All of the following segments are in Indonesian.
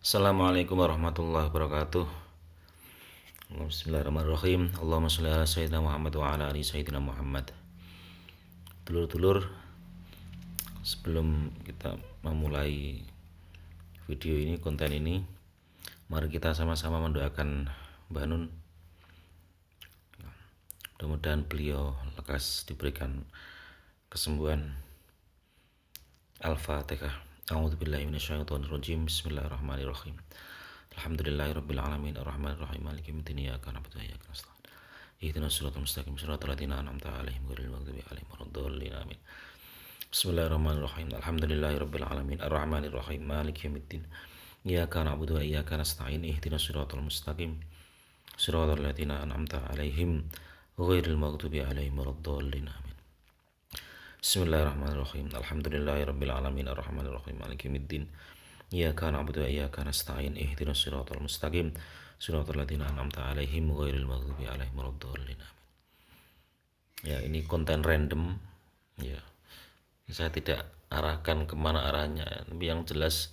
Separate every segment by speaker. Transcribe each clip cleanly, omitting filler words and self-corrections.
Speaker 1: Assalamualaikum warahmatullahi wabarakatuh. Bismillahirrahmanirrahim. Allahumma sholli ala sayyidina Muhammad wa ala ali sayyidina Muhammad. Dulur-dulur, sebelum kita memulai video ini, konten ini, mari kita sama-sama mendoakan Mbak Nun. Mudah-mudahan beliau lekas diberikan kesembuhan. Al-Fatihah. A'udzubillahi minasyaitonirrajim. Bismillahirrahmanirrahim. Alhamdulillahirabbil alamin arrahmanir rahim maliki yaumiddin iyyaka na'budu wa iyyaka nasta'in. Ihdinas siratal mustaqim siratal ladzina an'amta 'alaihim ghairil maghdubi 'alaihim waladdallin. Amin. Bismillahirrahmanirrahim. Alhamdulillahirabbil alamin arrahmanir rahim maliki yaumiddin iyyaka na'budu wa iyyaka nasta'in. Ihdinas siratal mustaqim siratal ladzina an'amta 'alaihim ghairil maghdubi 'alaihim waladdallin. Amin. Bismillahirrahmanirrahim. Alhamdulillahirabbil alamin arrahmanirrahim maliki yaumiddin iyyaka na'budu wa iyyaka nasta'in. Ihdinas siratal mustaqim siratal ladzina an'amta 'alaihim ghairil maghdubi 'alaihim waladdallin. Amin. Ya, ini konten random ya. Saya tidak arahkan kemana arahnya, tapi yang jelas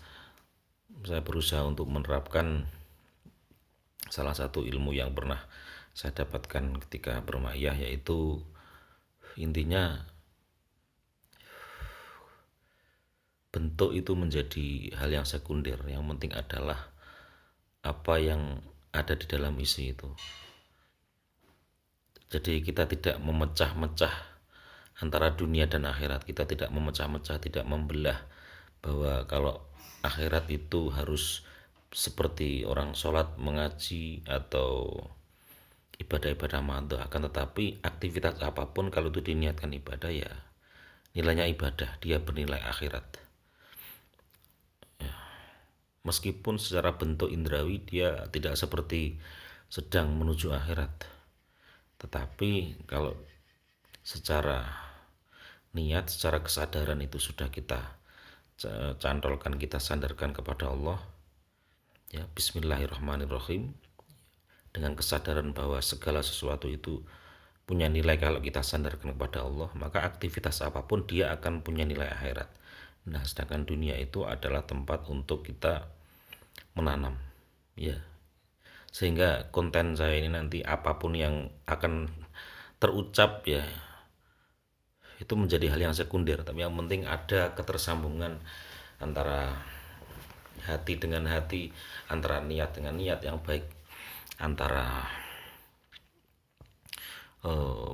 Speaker 1: saya berusaha untuk menerapkan salah satu ilmu yang pernah saya dapatkan ketika bermayah, yaitu intinya bentuk itu menjadi hal yang sekunder. Yang penting adalah apa yang ada di dalam isi itu. Jadi kita tidak memecah-mecah antara dunia dan akhirat. Kita tidak memecah-mecah, tidak membelah bahwa kalau akhirat itu harus seperti orang sholat, mengaji, atau ibadah-ibadah madhah. Akan tetapi aktivitas apapun kalau itu diniatkan ibadah, ya nilainya ibadah, dia bernilai akhirat. Meskipun secara bentuk indrawi dia tidak seperti sedang menuju akhirat, tetapi kalau secara niat, secara kesadaran itu sudah kita cantolkan, kita sandarkan kepada Allah, ya, Bismillahirrahmanirrahim, dengan kesadaran bahwa segala sesuatu itu punya nilai kalau kita sandarkan kepada Allah, maka aktivitas apapun dia akan punya nilai akhirat. Nah, sedangkan dunia itu adalah tempat untuk kita menanam, ya. Sehingga konten saya ini nanti apapun yang akan terucap, ya, itu menjadi hal yang sekunder, tapi yang penting ada ketersambungan antara hati dengan hati, antara niat dengan niat yang baik, antara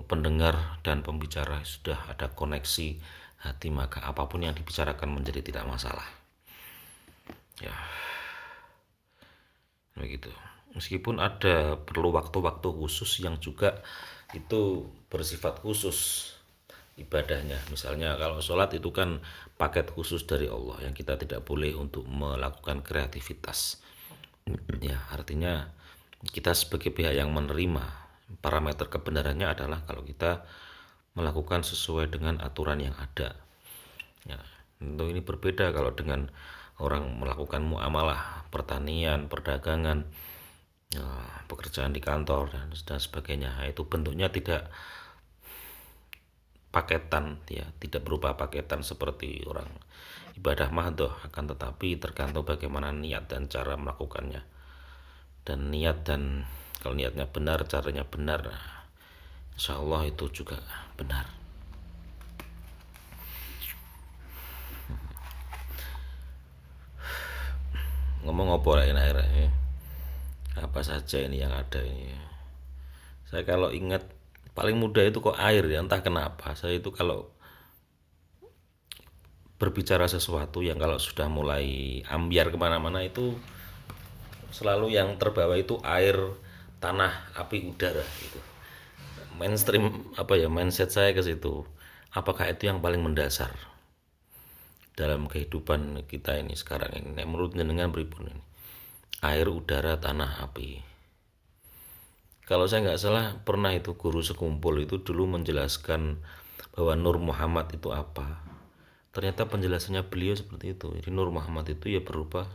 Speaker 1: pendengar dan pembicara sudah ada koneksi hati, maka apapun yang dibicarakan menjadi tidak masalah, ya, begitu. Meskipun ada perlu waktu-waktu khusus yang juga itu bersifat khusus ibadahnya. Misalnya kalau sholat itu kan paket khusus dari Allah yang kita tidak boleh untuk melakukan kreativitas, ya. Artinya kita sebagai pihak yang menerima, parameter kebenarannya adalah kalau kita melakukan sesuai dengan aturan yang ada, ya. Tentu ini berbeda kalau dengan orang melakukan muamalah, pertanian, perdagangan, ya, pekerjaan di kantor dan sebagainya. Itu bentuknya tidak paketan, ya, tidak berupa paketan seperti orang ibadah mahdoh, akan tetapi tergantung bagaimana niat dan cara melakukannya. Dan niat, dan kalau niatnya benar, caranya benar, insya Allah itu juga benar. Ngomong apa lah ini, apa saja ini yang ada ini. Saya kalau ingat paling mudah itu kok air, ya, entah kenapa saya itu kalau berbicara sesuatu yang kalau sudah mulai ambiar kemana-mana itu selalu yang terbawa itu air, tanah, api, udara gitu. Mainstream mindset saya ke situ. Apakah itu yang paling mendasar dalam kehidupan kita ini sekarang ini? Menurut jenengan pripun ini? Air, udara, tanah, api. Kalau saya nggak salah pernah itu guru sekumpul itu dulu menjelaskan bahwa Nur Muhammad itu apa. Ternyata penjelasannya beliau seperti itu. Jadi Nur Muhammad itu ya berupa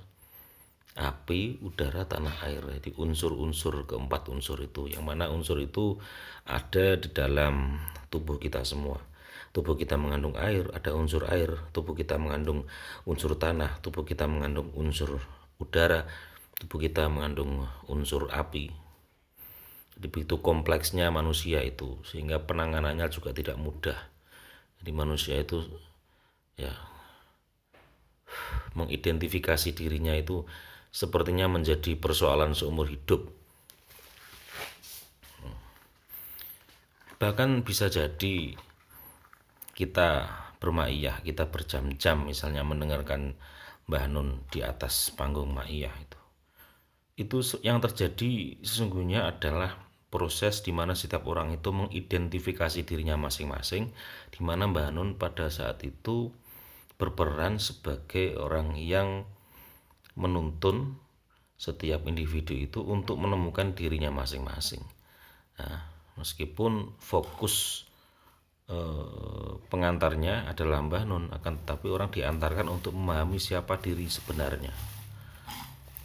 Speaker 1: api, udara, tanah, air. Jadi unsur-unsur, keempat unsur itu, yang mana unsur itu ada di dalam tubuh kita semua. Tubuh kita mengandung air, ada unsur air. Tubuh kita mengandung unsur tanah, tubuh kita mengandung unsur udara, tubuh kita mengandung unsur api. Jadi begitu kompleksnya manusia itu, sehingga penanganannya juga tidak mudah. Jadi manusia itu ya mengidentifikasi dirinya itu sepertinya menjadi persoalan seumur hidup. Bahkan bisa jadi kita bermaiyah, kita berjam-jam misalnya mendengarkan Mbah Nun di atas panggung maiyah itu. Itu yang terjadi sesungguhnya adalah proses di mana setiap orang itu mengidentifikasi dirinya masing-masing, di mana Mbah Nun pada saat itu berperan sebagai orang yang menuntun setiap individu itu untuk menemukan dirinya masing-masing. Nah, meskipun fokus pengantarnya adalah Mbah Nun, akan tetapi orang diantarkan untuk memahami siapa diri sebenarnya.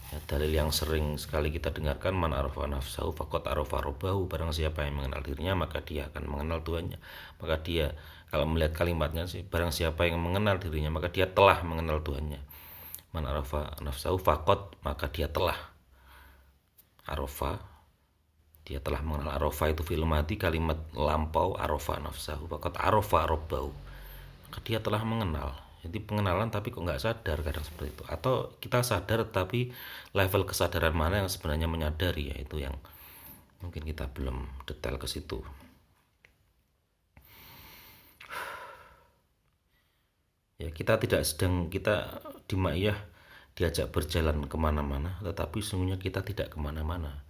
Speaker 1: Ya, dalil yang sering sekali kita dengarkan, man arafa nafsahu faqad arafa rabbahu, barang siapa yang mengenal dirinya maka dia akan mengenal Tuhannya. Maka dia, kalau melihat kalimatnya sih, barang siapa yang mengenal dirinya maka dia telah mengenal Tuhannya. Man arafa nafsahu faqad, maka dia telah arafa, dia telah mengenal. Arafa itu fi'il madhi, kalimat lampau, arafa nafsahu faqad arafa rabbahu, maka dia telah mengenal. Jadi pengenalan tapi kok nggak sadar, kadang seperti itu. Atau kita sadar tapi level kesadaran mana yang sebenarnya menyadari, ya itu yang mungkin kita belum detail ke situ. Ya, kita tidak sedang, kita di maiyah diajak berjalan kemana-mana, tetapi sesungguhnya kita tidak kemana-mana.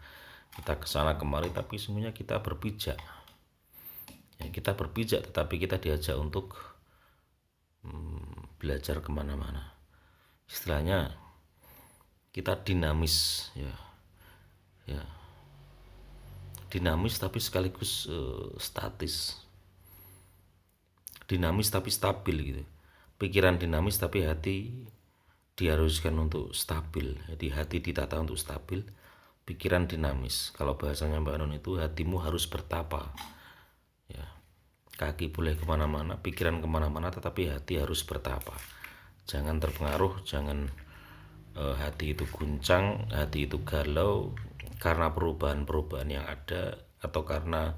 Speaker 1: Kita kesana kemari tapi sesungguhnya kita berpijak. Ya, kita berpijak tetapi kita diajak untuk belajar kemana-mana. Istilahnya kita dinamis, ya dinamis tapi sekaligus statis, dinamis tapi stabil gitu. Pikiran dinamis tapi hati diharuskan untuk stabil. Jadi hati ditata untuk stabil, pikiran dinamis. Kalau bahasanya Mbak Nun itu, hatimu harus bertapa. Ya, kaki boleh kemana-mana, pikiran kemana-mana, tetapi hati harus bertapa. Jangan terpengaruh, jangan hati itu guncang, hati itu galau karena perubahan-perubahan yang ada, atau karena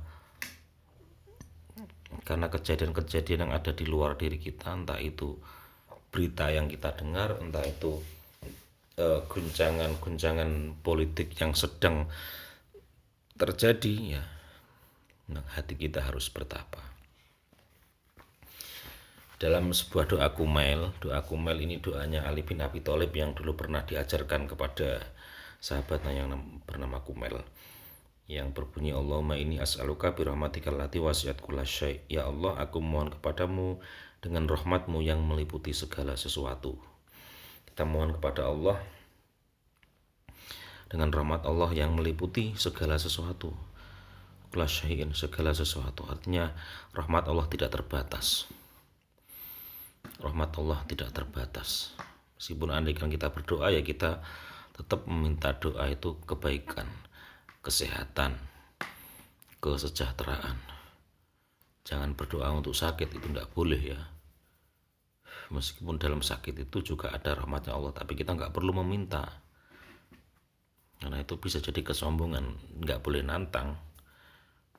Speaker 1: kejadian-kejadian yang ada di luar diri kita, entah itu berita yang kita dengar, entah itu guncangan-guncangan politik yang sedang terjadi, ya. Nah, hati kita harus bertapa. Dalam sebuah doa kumail ini doanya Ali bin Abi Thalib yang dulu pernah diajarkan kepada sahabatnya yang bernama Kumail, yang berbunyi, Allahumma inni as'aluka birahmatikal lati wasi'at kulla syai'. Ya Allah, aku mohon kepadamu dengan rahmatmu yang meliputi segala sesuatu. Kita mohon kepada Allah dengan rahmat Allah yang meliputi segala sesuatu. Kulla syai'in, segala sesuatu. Artinya rahmat Allah tidak terbatas. Rahmat Allah tidak terbatas. Meskipun andaikan kita berdoa, ya kita tetap meminta doa itu kebaikan, kesehatan, kesejahteraan. Jangan berdoa untuk sakit, itu tidak boleh, ya. Meskipun dalam sakit itu juga ada rahmatnya Allah, tapi kita nggak perlu meminta, karena itu bisa jadi kesombongan. Nggak boleh nantang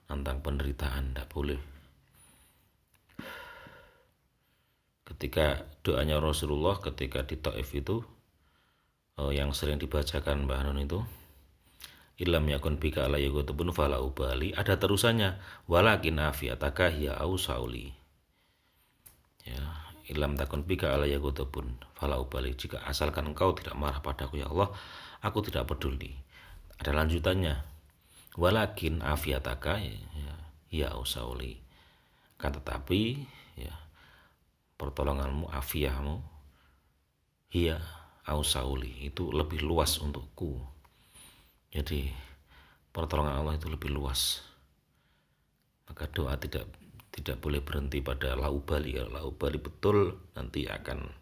Speaker 1: penderitaan, nggak boleh. Ketika doanya Rasulullah ketika di Taif itu, yang sering dibacakan Mbah Nun itu, ilam yakun bika ala yagutubun fala ubali, ada terusannya, walakin afiyataka hiya ausauli. Ya, ilam takun bika ala yagutubun fala ubali, jika asalkan engkau tidak marah padaku ya Allah, aku tidak peduli. Ada lanjutannya, walakin afiyataka hiya ausauli, kan tetapi ya pertolonganmu, afiyahmu, hiya ausauli, itu lebih luas untukku. Jadi pertolongan Allah itu lebih luas. Maka doa tidak boleh berhenti pada laubali. Ya, laubali betul nanti akan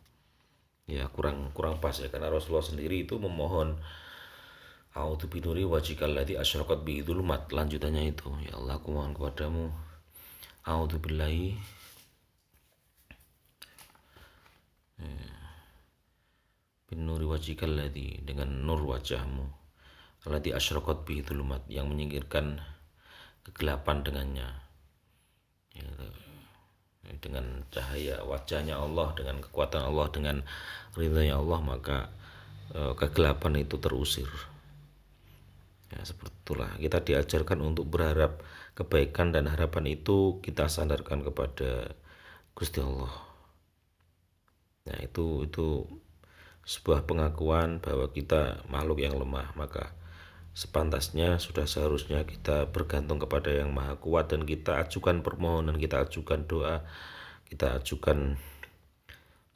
Speaker 1: ya kurang pas, ya, karena Rasulullah sendiri itu memohon a'udzu binuri wajhikal ladzi asyraqat bihi dzulumat, lanjutannya itu, ya Allah, aku mohon kepadamu, a'udzu billahi bin nuri wajhikal ladzi, dengan nur wajahmu, alladzi asyraqat bihi dhulumat, yang menyingkirkan kegelapan dengannya. Ya, dengan cahaya wajahnya Allah, dengan kekuatan Allah, dengan ridhanya Allah, maka kegelapan itu terusir. Ya, seperti itulah kita diajarkan untuk berharap kebaikan, dan harapan itu kita sandarkan kepada Gusti Allah. Nah, itu sebuah pengakuan bahwa kita makhluk yang lemah, maka sepantasnya sudah seharusnya kita bergantung kepada yang maha kuat, dan kita ajukan permohonan, kita ajukan doa, kita ajukan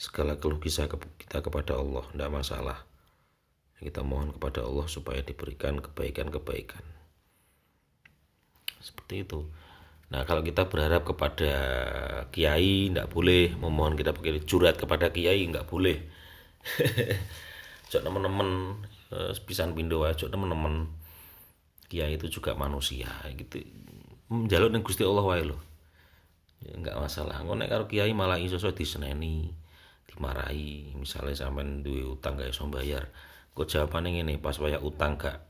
Speaker 1: segala keluh kesah kita kepada Allah. Tidak masalah, kita mohon kepada Allah supaya diberikan kebaikan-kebaikan seperti itu. Nah, kalau kita berharap kepada kiai, tidak boleh memohon, kita pakai curhat kepada kiai, nggak boleh. Jok teman-teman pisan pindo aja teman-teman, kiai itu juga manusia gitu, njaluk ning Gusti Allah wae lho, ya, nggak masalah. Ngono karo kiai malah iso diseneni, dimarahi. Misalnya sampean duwe utang gak iso bayar, kok jawabane ngene, pas waya utang gak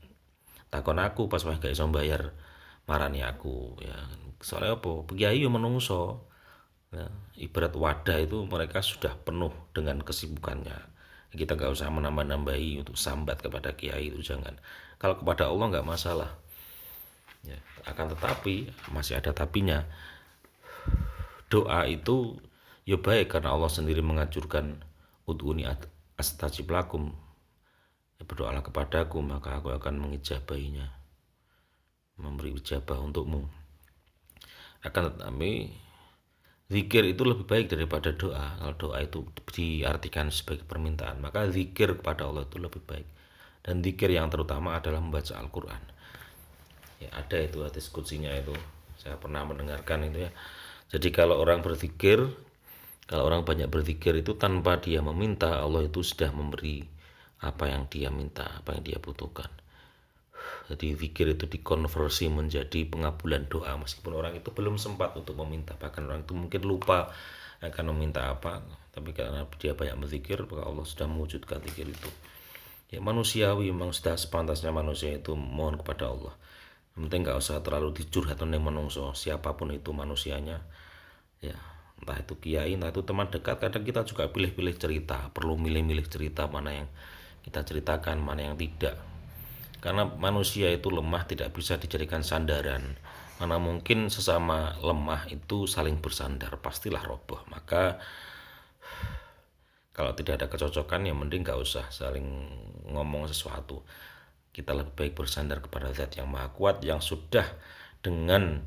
Speaker 1: takon aku, pas waya gak iso bayar marani aku. Ya soalnya apa, kiai yo menungso. Ya, ibarat wadah itu mereka sudah penuh dengan kesibukannya. Kita nggak usah menambah-nambahi untuk sambat kepada kiai, itu jangan. Kalau kepada Allah nggak masalah. Ya, akan tetapi masih ada tapinya. Doa itu ya baik, karena Allah sendiri menganjurkan ud'uni astajib lakum. Ya, berdoalah kepadaku maka aku akan mengijabahinya, memberi ijabah untukmu. Akan tetapi zikir itu lebih baik daripada doa. Kalau doa itu diartikan sebagai permintaan, maka zikir kepada Allah itu lebih baik. Dan zikir yang terutama adalah membaca Al-Quran. Ya, ada itu hadis qudsinya itu, saya pernah mendengarkan itu ya. Jadi kalau orang berzikir, kalau orang banyak berzikir itu tanpa dia meminta, Allah itu sudah memberi apa yang dia minta, apa yang dia butuhkan. Jadi zikir itu dikonversi menjadi pengabulan doa, meskipun orang itu belum sempat untuk meminta, bahkan orang itu mungkin lupa akan meminta apa, tapi karena dia banyak berzikir, maka Allah sudah mewujudkan zikir itu. Ya manusiawi, memang sudah sepantasnya manusia itu mohon kepada Allah. Yang penting nggak usah terlalu dicurhat oleh menungso, siapapun itu manusianya. Ya entah itu kiai, entah itu teman dekat, kadang kita juga pilih-pilih cerita, perlu milih-milih cerita mana yang kita ceritakan, mana yang tidak. Karena manusia itu lemah, tidak bisa dijadikan sandaran. Mana mungkin sesama lemah itu saling bersandar, pastilah roboh. Maka kalau tidak ada kecocokan, ya mending gak usah saling ngomong sesuatu. Kita lebih baik bersandar kepada Zat yang Maha Kuat, yang sudah dengan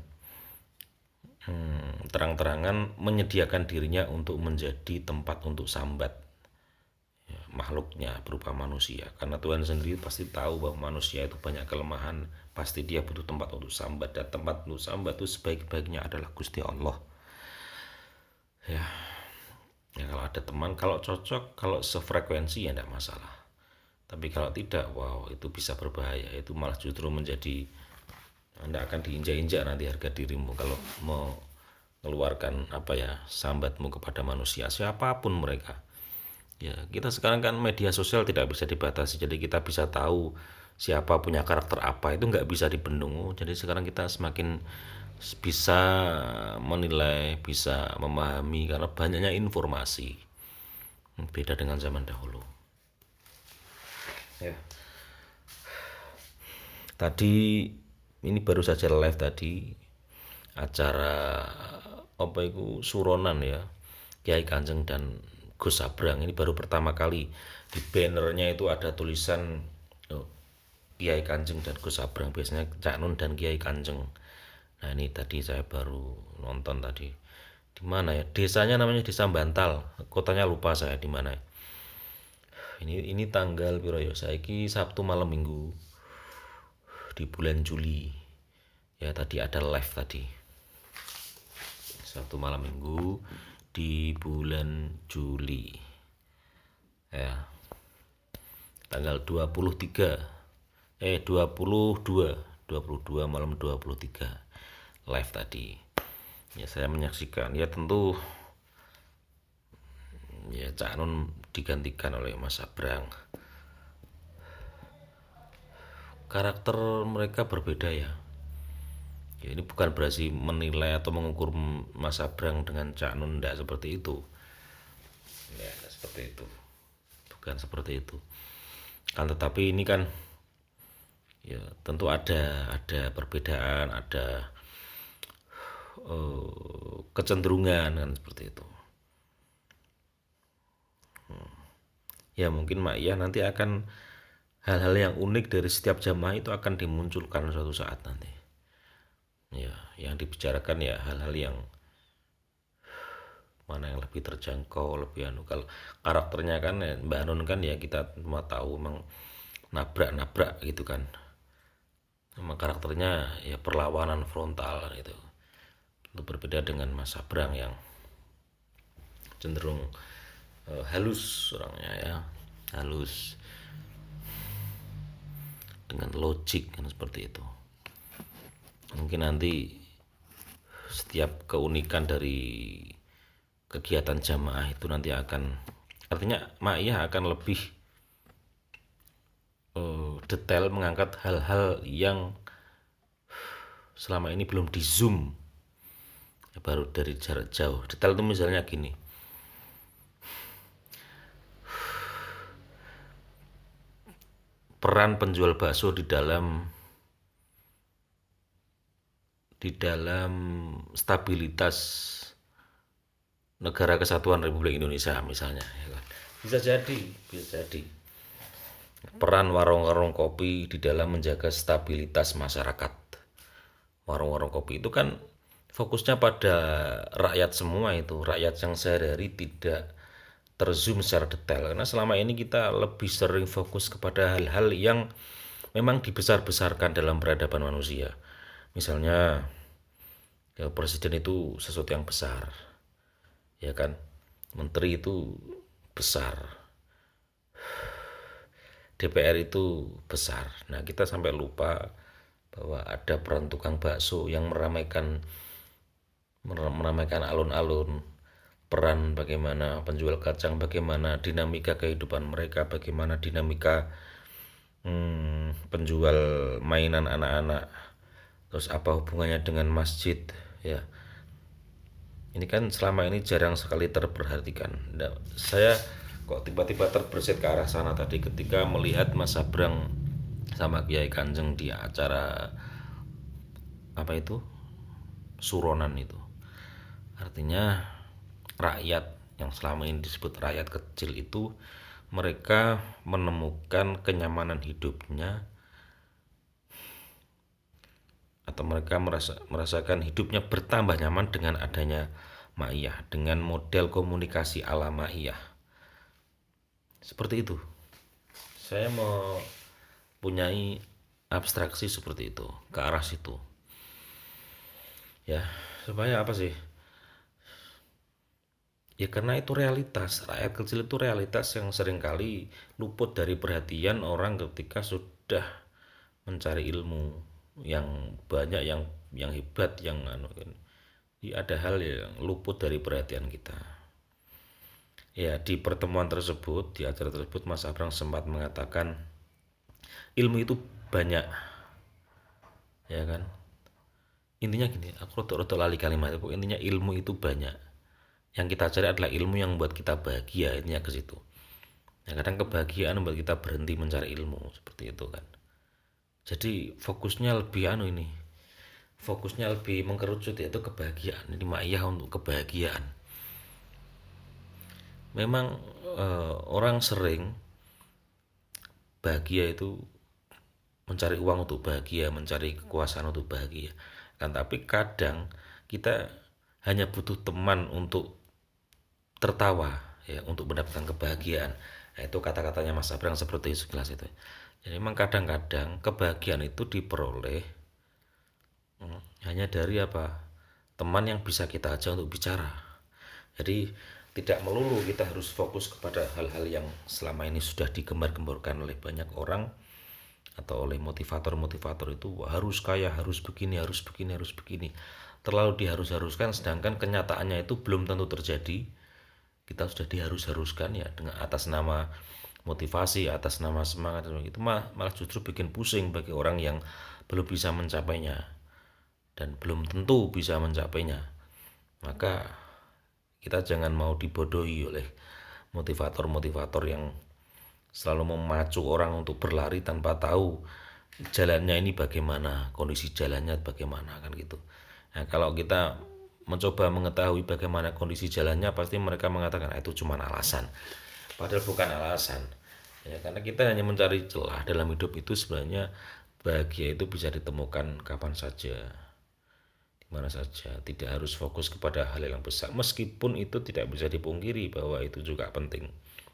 Speaker 1: terang-terangan menyediakan dirinya untuk menjadi tempat untuk sambat makhluknya berupa manusia. Karena Tuhan sendiri pasti tahu bahwa manusia itu banyak kelemahan, pasti dia butuh tempat untuk sambat, dan tempat untuk sambat itu sebaik-baiknya adalah Gusti Allah. Ya, ya kalau ada teman, kalau cocok, kalau sefrekuensi ya tidak masalah. Tapi kalau tidak, wow, itu bisa berbahaya. Itu malah justru menjadi, Anda akan diinjak-injak nanti harga dirimu kalau mau mengeluarkan sambatmu kepada manusia, siapapun mereka. Ya, kita sekarang kan media sosial tidak bisa dibatasi, jadi kita bisa tahu siapa punya karakter apa, itu nggak bisa dibendung. Jadi sekarang kita semakin bisa menilai, bisa memahami karena banyaknya informasi. Beda dengan zaman dahulu. Ya. Tadi ini baru saja live tadi acara apa itu suronan ya, Kiai Kanjeng dan Gus Sabrang. Ini baru pertama kali di bannernya itu ada tulisan Kiai Kanjeng dan Gus Sabrang, biasanya Cak Nun dan Kiai Kanjeng. Nah ini tadi saya baru nonton tadi. Di mana ya? Desanya namanya Desa Bantal, kotanya lupa saya di mana. Ini tanggal piro ya? Saiki Sabtu malam Minggu di bulan Juli. Ya tadi ada live tadi. Sabtu malam Minggu di bulan Juli. Ya. Tanggal 22 malam 23 live tadi. Ya saya menyaksikan. Ya tentu ya Cak Nun digantikan oleh Mas Abrang. Karakter mereka berbeda ya. Ya, ini bukan berarti menilai atau mengukur Mas Abrang dengan Cak Nun, tidak seperti itu. Ya, seperti itu. Bukan seperti itu. Kan tetapi ini kan ya tentu ada perbedaan, ada kecenderungan kan seperti itu. Ya mungkin Mak Iya nanti akan hal-hal yang unik dari setiap jamaah itu akan dimunculkan suatu saat nanti. Ya, yang dibicarakan ya hal-hal yang mana yang lebih terjangkau, lebih anu. Kalau karakternya kan ya, Mbak Nun kan ya kita semua tahu memang nabrak-nabrak gitu kan. Memang karakternya ya perlawanan frontal gitu. Itu berbeda dengan Mas Abrang yang cenderung halus orangnya ya, halus dengan logik kan seperti itu. Mungkin nanti setiap keunikan dari kegiatan jamaah itu nanti akan, artinya Ma'iyah akan lebih detail mengangkat hal-hal yang selama ini belum di zoom ya, baru dari jarak jauh. Detail itu misalnya gini, peran penjual bakso di dalam stabilitas negara kesatuan Republik Indonesia misalnya ya kan? Bisa jadi peran warung-warung kopi di dalam menjaga stabilitas masyarakat. Warung-warung kopi itu kan fokusnya pada rakyat semua, itu rakyat yang sehari-hari tidak terzoom secara detail, karena selama ini kita lebih sering fokus kepada hal-hal yang memang dibesar-besarkan dalam peradaban manusia. Misalnya ya, presiden itu sesuatu yang besar ya kan, menteri itu besar, DPR itu besar. Nah kita sampai lupa bahwa ada peran tukang bakso yang meramaikan alun-alun, peran bagaimana penjual kacang, bagaimana dinamika kehidupan mereka, bagaimana dinamika penjual mainan anak-anak, terus apa hubungannya dengan masjid ya. Ini kan selama ini jarang sekali terperhatikan. Nah, saya kok tiba-tiba terbersit ke arah sana tadi ketika melihat Mas Abrang sama Kiai Kanjeng di acara apa itu, suronan itu. Artinya rakyat yang selama ini disebut rakyat kecil itu, mereka menemukan kenyamanan hidupnya atau mereka merasakan hidupnya bertambah nyaman dengan adanya Ma'iyah, dengan model komunikasi ala Ma'iyah. Seperti itu. Saya mau punyai abstraksi seperti itu, ke arah situ. Ya, supaya apa sih? Ya karena itu realitas, rakyat kecil itu realitas yang seringkali luput dari perhatian orang ketika sudah mencari ilmu yang banyak, yang hebat, yang ada hal yang luput dari perhatian kita. Ya di pertemuan tersebut, di acara tersebut Mas Abrang sempat mengatakan ilmu itu banyak, ya kan. Intinya gini, aku rotok lali kalimat itu. Intinya ilmu itu banyak. Yang kita cari adalah ilmu yang membuat kita bahagia, intinya ke situ. Ya kadang kebahagiaan membuat kita berhenti mencari ilmu, seperti itu kan. Jadi fokusnya lebih mengkerucut, yaitu kebahagiaan. Ini Ma'iyah untuk kebahagiaan. Memang orang sering bahagia itu mencari uang untuk bahagia, mencari kekuasaan untuk bahagia kan, tapi kadang kita hanya butuh teman untuk tertawa ya, untuk mendapatkan kebahagiaan. Nah, itu kata-katanya Mas Abrang seperti itu, jelas itu. Jadi memang kadang-kadang kebahagiaan itu diperoleh hanya dari apa, teman yang bisa kita ajak untuk bicara. Jadi tidak melulu kita harus fokus kepada hal-hal yang selama ini sudah digembar-gemborkan oleh banyak orang atau oleh motivator-motivator itu, harus kaya, harus begini, harus begini, harus begini. Terlalu diharus-haruskan, sedangkan kenyataannya itu belum tentu terjadi. kita sudah diharus-haruskan ya dengan atas nama motivasi, atas nama semangat, itu malah justru bikin pusing bagi orang yang belum bisa mencapainya dan belum tentu bisa mencapainya. Maka kita jangan mau dibodohi oleh motivator-motivator yang selalu memacu orang untuk berlari tanpa tahu jalannya ini bagaimana, kondisi jalannya bagaimana, kan gitu. Nah, kalau kita mencoba mengetahui bagaimana kondisi jalannya, pasti mereka mengatakan itu cuma alasan. Padahal bukan alasan. Ya, karena kita hanya mencari celah dalam hidup itu. Sebenarnya bahagia itu bisa ditemukan kapan saja, di mana saja. Tidak harus fokus kepada hal yang besar. Meskipun itu tidak bisa dipungkiri bahwa itu juga penting.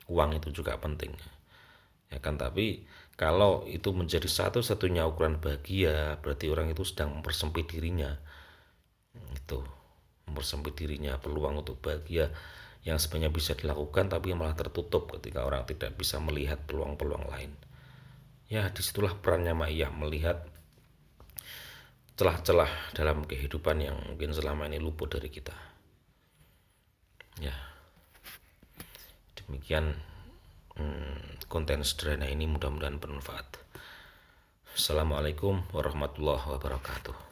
Speaker 1: Uang itu juga penting. Ya kan, tapi kalau itu menjadi satu-satunya ukuran bahagia, berarti orang itu sedang mempersempit dirinya. Itu mempersempit dirinya, peluang untuk bahagia yang sebenarnya bisa dilakukan tapi malah tertutup ketika orang tidak bisa melihat peluang-peluang lain. Ya, disitulah perannya Maiyah, melihat celah-celah dalam kehidupan yang mungkin selama ini luput dari kita. Ya, demikian konten sederhana ini, mudah-mudahan bermanfaat. Assalamualaikum warahmatullahi wabarakatuh.